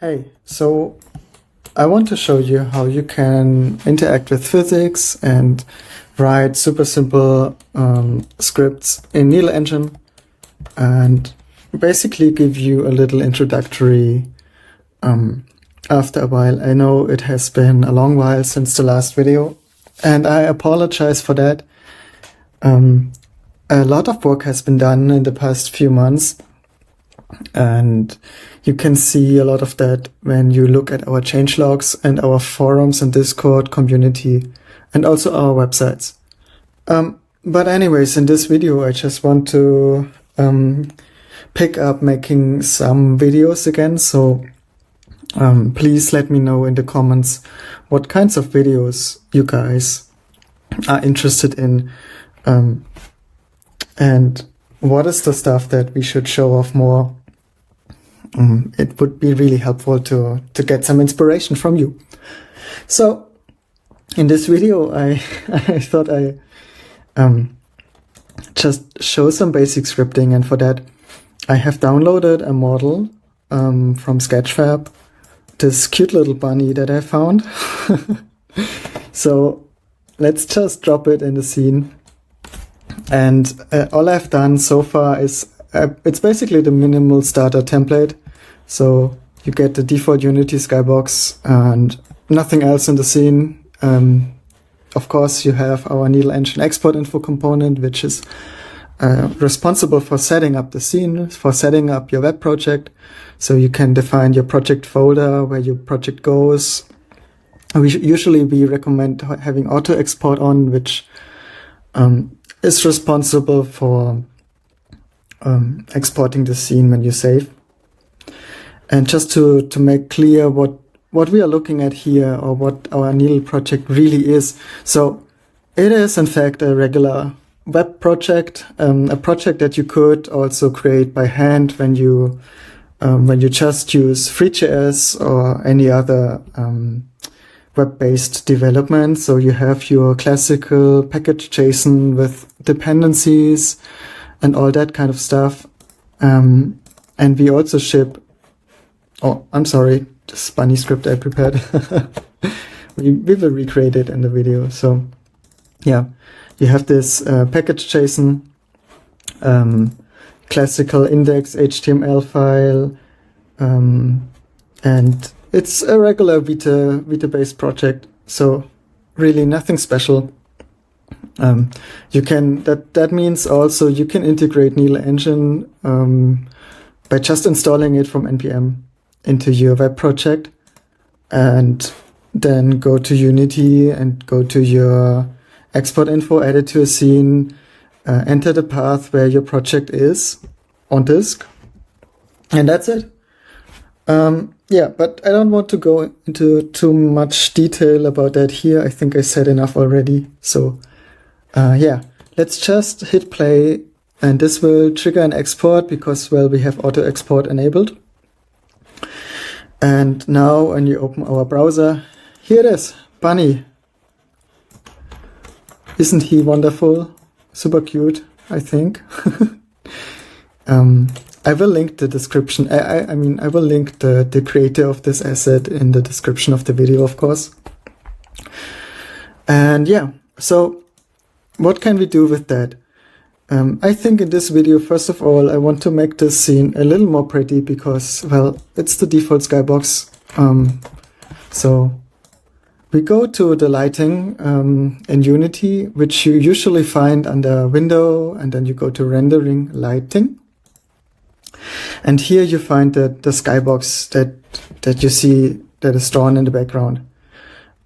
Hey, so I want to show you how you can interact with physics and write super simple scripts in Needle Engine and basically give you a little introductory after a while. I know it has been a long while since the last video and I apologize for that. A lot of work has been done in the past few months, and you can see a lot of that when you look at our changelogs and our forums and Discord community and also our websites. But anyways, in this video, I just want to pick up making some videos again. So please let me know in the comments what kinds of videos you guys are interested in. And what is the stuff that we should show off more? It would be really helpful to get some inspiration from you. So in this video, I thought I just show some basic scripting, and for that I have downloaded a model from Sketchfab, this cute little bunny that I found. So let's just drop it in the scene. And all I've done so far is it's basically the minimal starter template. So you get the default Unity skybox and nothing else in the scene. Of course, you have our Needle Engine export info component, which is responsible for setting up the scene, for setting up your web project. So you can define your project folder, where your project goes. Usually we recommend having auto export on, which is responsible for exporting the scene when you save. And just to make clear what we are looking at here, or what our Needle project really is. So it is in fact a regular web project, a project that you could also create by hand when you just use three.js or any other web-based development. So you have your classical package JSON with dependencies and all that kind of stuff. And we also ship, oh, I'm sorry, this bunny script I prepared. we will recreate it in the video. So yeah, you have this package JSON, classical index HTML file, and it's a regular Vita-based project, so really nothing special. You can that means also you can integrate Needle Engine by just installing it from npm into your web project, and then go to Unity and go to your export info, add it to a scene, enter the path where your project is on disk, and that's it. Yeah, but I don't want to go into too much detail about that here. I think I said enough already. So yeah, let's just hit play, and this will trigger an export because, well, we have auto export enabled. And now when you open our browser, here it is, Bunny. Isn't he wonderful? Super cute, I think. I will link the description. I mean, I will link the creator of this asset in the description of the video, of course. And yeah, so what can we do with that? I think in this video, first of all, I want to make this scene a little more pretty because, well, it's the default skybox. So we go to the lighting in Unity, which you usually find under Window, and then you go to Rendering Lighting. And here you find the skybox that you see that is drawn in the background.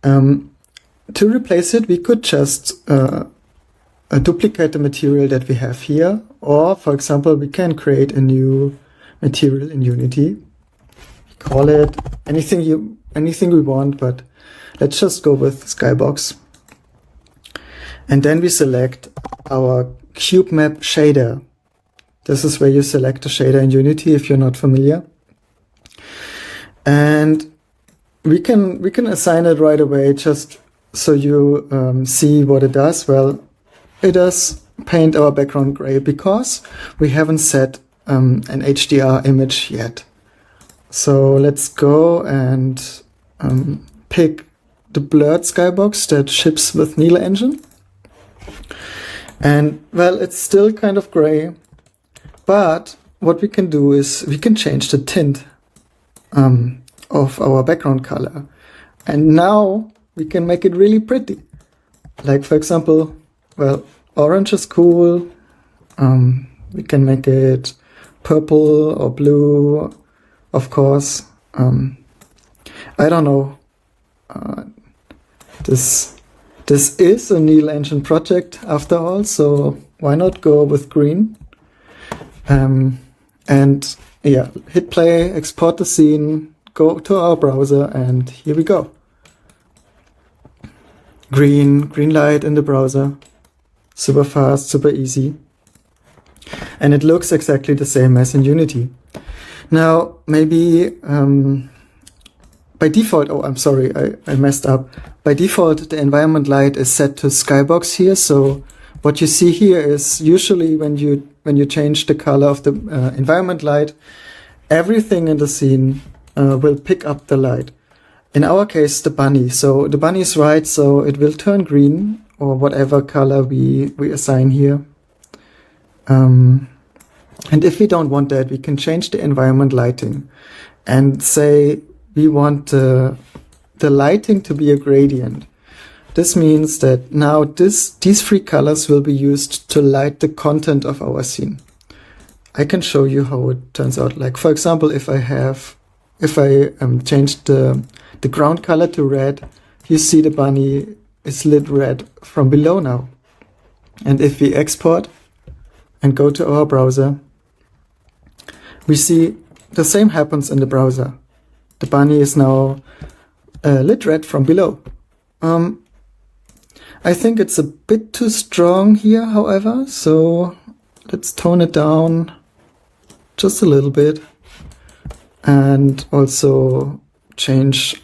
To replace it, we could just duplicate the material that we have here, or for example, we can create a new material in Unity. Call it anything we want, but let's just go with skybox. And then we select our cube map shader. This is where you select a shader in Unity if you're not familiar. And we can assign it right away just so you see what it does. Well, it does paint our background gray because we haven't set an HDR image yet. So let's go and pick the blurred skybox that ships with Neil Engine. And well, it's still kind of gray, but what we can do is we can change the tint of our background color. And now we can make it really pretty. Like, for example, well, orange is cool. We can make it purple or blue, of course. I don't know. This is a Neil Engine project after all, so why not go with green? And yeah, hit play, export the scene, go to our browser, and here we go. Green light in the browser. Super fast, super easy. And it looks exactly the same as in Unity. Now, maybe by default, oh, I'm sorry, I messed up. By default, the environment light is set to skybox here. So what you see here is usually when you change the color of the environment light, everything in the scene will pick up the light. In our case, the bunny. So the bunny is right, so it will turn green or whatever color we assign here. And if we don't want that, we can change the environment lighting and say we want the lighting to be a gradient. This means that now these three colors will be used to light the content of our scene. I can show you how it turns out. Like, for example, if I change the ground color to red, you see the bunny is lit red from below now. And if we export and go to our browser, we see the same happens in the browser. The bunny is now lit red from below. I think it's a bit too strong here, however, so let's tone it down just a little bit and also change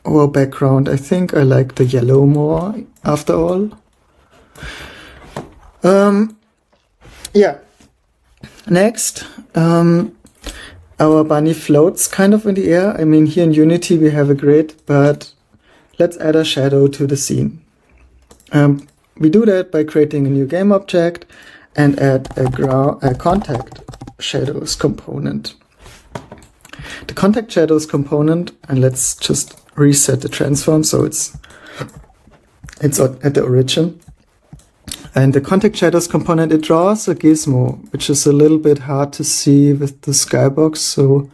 our background. I think I like the yellow more after all. Yeah. Next, our bunny floats kind of in the air. I mean, here in Unity we have a grid, but let's add a shadow to the scene. We do that by creating a new game object and add a contact shadows component. The contact shadows component, and let's just reset the transform so it's at the origin. And the contact shadows component, it draws a gizmo, which is a little bit hard to see with the skybox. So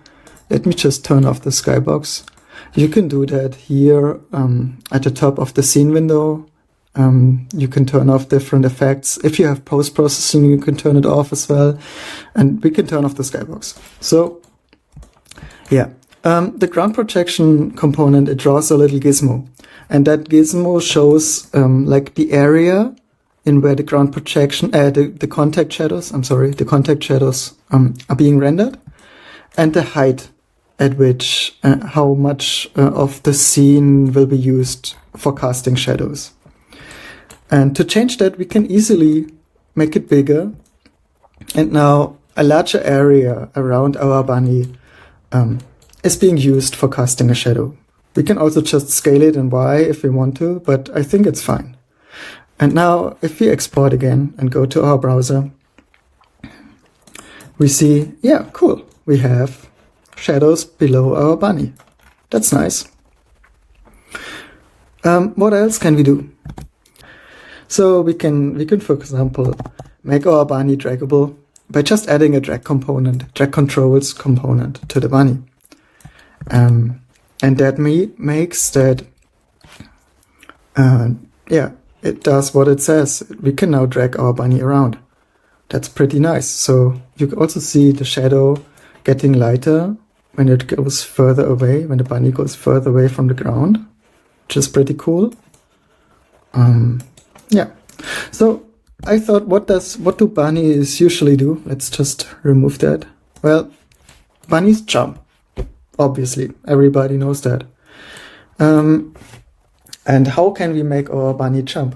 let me just turn off the skybox. You can do that here at the top of the scene window. You can turn off different effects. If you have post-processing, you can turn it off as well. And we can turn off the skybox. So yeah, the ground projection component, it draws a little gizmo. And that gizmo shows like the area in where the ground projection, the contact shadows are being rendered, and the height at which, how much of the scene will be used for casting shadows. And to change that, we can easily make it bigger. And now a larger area around our bunny is being used for casting a shadow. We can also just scale it in Y if we want to, but I think it's fine. And now if we export again and go to our browser, we see, yeah, cool. We have shadows below our bunny. That's nice. What else can we do? So we can, for example, make our bunny draggable by just adding a drag controls component to the bunny. And that makes that, it does what it says. We can now drag our bunny around. That's pretty nice. So you can also see the shadow getting lighter when it goes further away, when the bunny goes further away from the ground, which is pretty cool. Yeah. So I thought, what do bunnies usually do? Let's just remove that. Well, bunnies jump. Obviously, everybody knows that. And how can we make our bunny jump?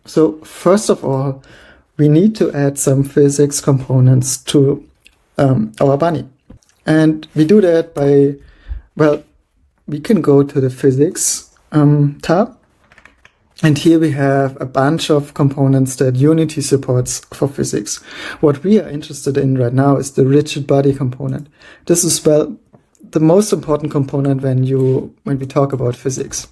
So first of all, we need to add some physics components to our bunny. And we do that by, well, we can go to the physics tab. And here we have a bunch of components that Unity supports for physics. What we are interested in right now is the rigid body component. This is, well, the most important component when we talk about physics.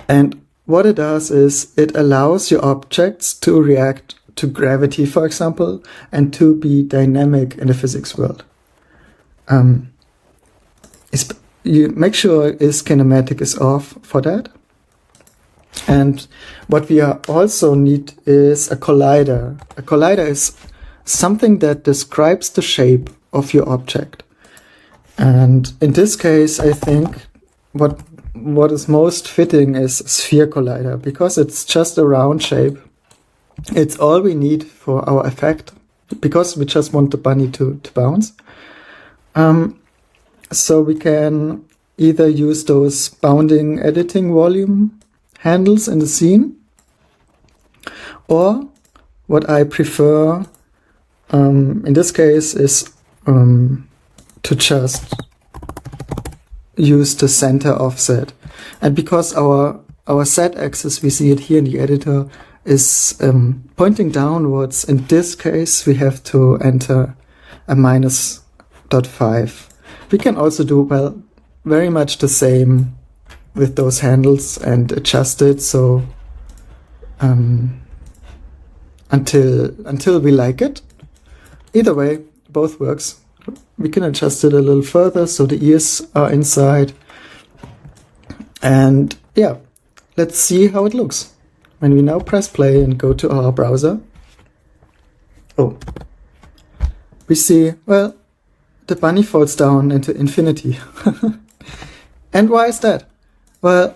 And what it does is it allows your objects to react to gravity, for example, and to be dynamic in the physics world. You make sure is kinematic is off for that. And what we also need is a collider. A collider is something that describes the shape of your object. And in this case, I think what is most fitting is sphere collider, because it's just a round shape. It's all we need for our effect, because we just want the bunny to bounce. So we can either use those bounding editing volume handles in the scene, or what I prefer in this case is to just use the center offset. And because our z-axis, we see it here in the editor, is pointing downwards, in this case we have to enter a -0.5. We can also do, well, very much the same with those handles and adjust it so until we like it. Either way, both works. We can adjust it a little further so the ears are inside. And yeah, let's see how it looks. When we now press play and go to our browser, we see, well, the bunny falls down into infinity. And why is that? Well,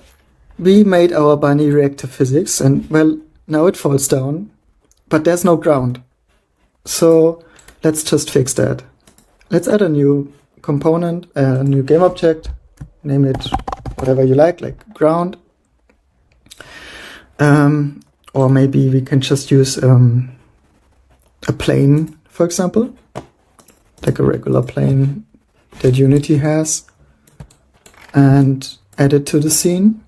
we made our bunny react to physics, and well, now it falls down, but there's no ground. So let's just fix that. Let's add a new component, a new game object, name it whatever you like ground. Or maybe we can just use a plane, for example, like a regular plane that Unity has, and add it to the scene.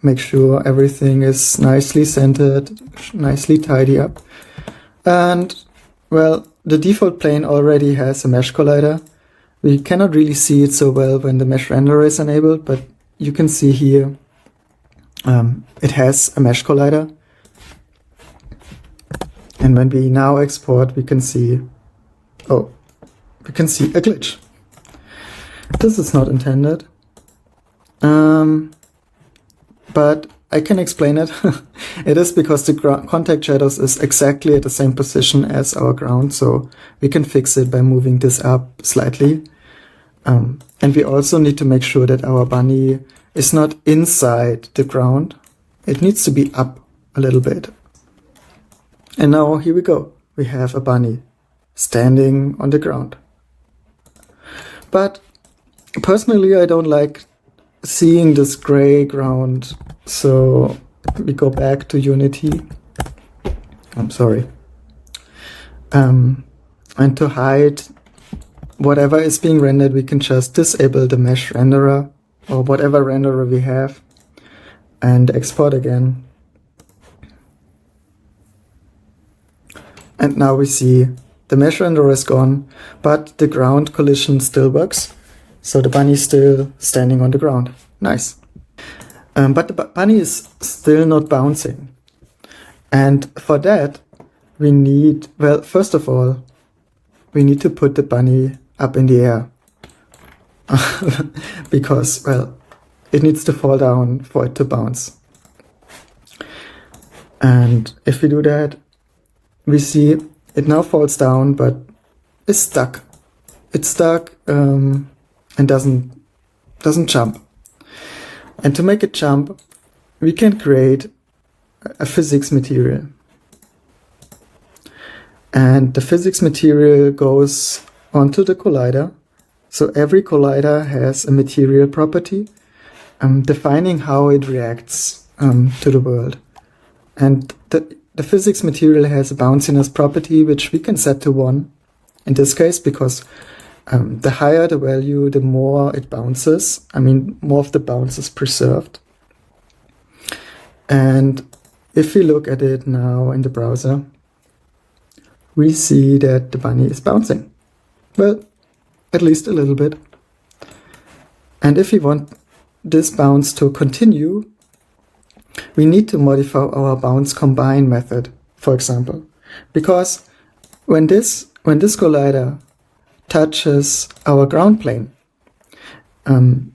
Make sure everything is nicely centered, nicely tidy up. And, well, the default plane already has a mesh collider. We cannot really see it so well when the mesh renderer is enabled, but you can see here it has a mesh collider. And when we now export, we can see a glitch. This is not intended. But I can explain it. It is because the contact shadows is exactly at the same position as our ground, so we can fix it by moving this up slightly. And we also need to make sure that our bunny is not inside the ground. It needs to be up a little bit. And now here we go. We have a bunny standing on the ground. But personally, I don't like seeing this gray ground, so we go back to Unity. I'm sorry. And to hide whatever is being rendered, we can just disable the mesh renderer or whatever renderer we have and export again. And now we see the mesh renderer is gone, but the ground collision still works. So the bunny is still standing on the ground. Nice. But the bunny is still not bouncing. And for that, we need, well, first of all, we need to put the bunny up in the air. Because, well, it needs to fall down for it to bounce. And if we do that, we see it now falls down, but it's stuck. It's stuck and doesn't jump. And to make it jump, we can create a physics material. And the physics material goes onto the collider. So every collider has a material property defining how it reacts to the world. And the physics material has a bounciness property, which we can set to 1 in this case, because the higher the value, the more it bounces. I mean, more of the bounce is preserved. And if we look at it now in the browser, we see that the bunny is bouncing. Well, at least a little bit. And if we want this bounce to continue, we need to modify our bounce combine method, for example. Because when this collider touches our ground plane, then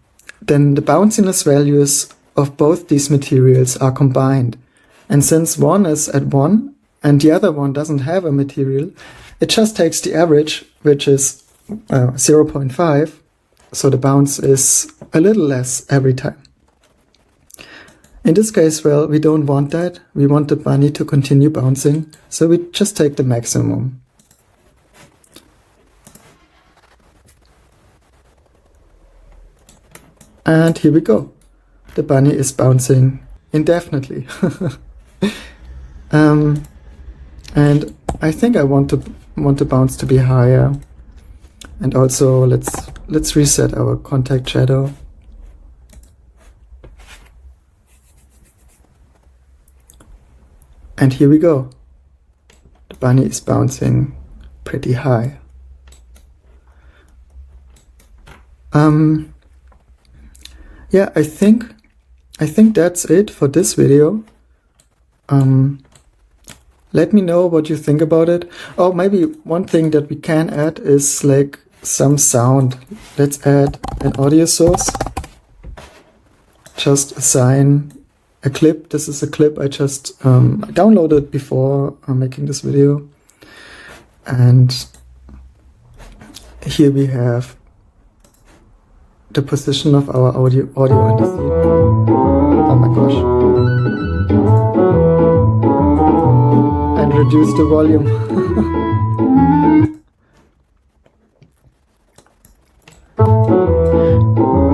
the bounciness values of both these materials are combined. And since one is at 1 and the other one doesn't have a material, it just takes the average, which is 0.5, so the bounce is a little less every time. In this case, well, we don't want that. We want the bunny to continue bouncing, so we just take the maximum. And here we go. The bunny is bouncing indefinitely. And I think I want the bounce to be higher. And also let's reset our contact shadow. And here we go. The bunny is bouncing pretty high. Yeah, I think that's it for this video. Let me know what you think about it. Oh, maybe one thing that we can add is like some sound. Let's add an audio source. Just assign a clip. This is a clip I just downloaded before making this video. And here we have the position of our audio in the scene. Oh my gosh. And reduce the volume.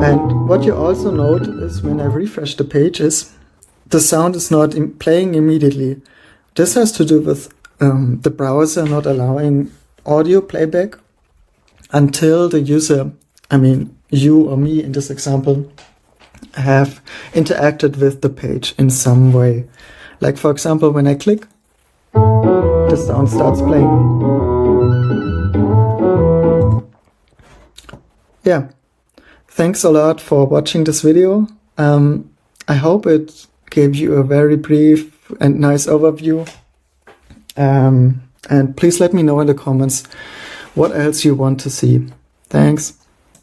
And what you also note is when I refresh the page is the sound is not playing immediately. This has to do with the browser not allowing audio playback until the user, I mean you or me in this example, have interacted with the page in some way. Like for example, when I click, the sound starts playing. Yeah, thanks a lot for watching this video. I hope it gave you a very brief and nice overview. And please let me know in the comments what else you want to see. Thanks.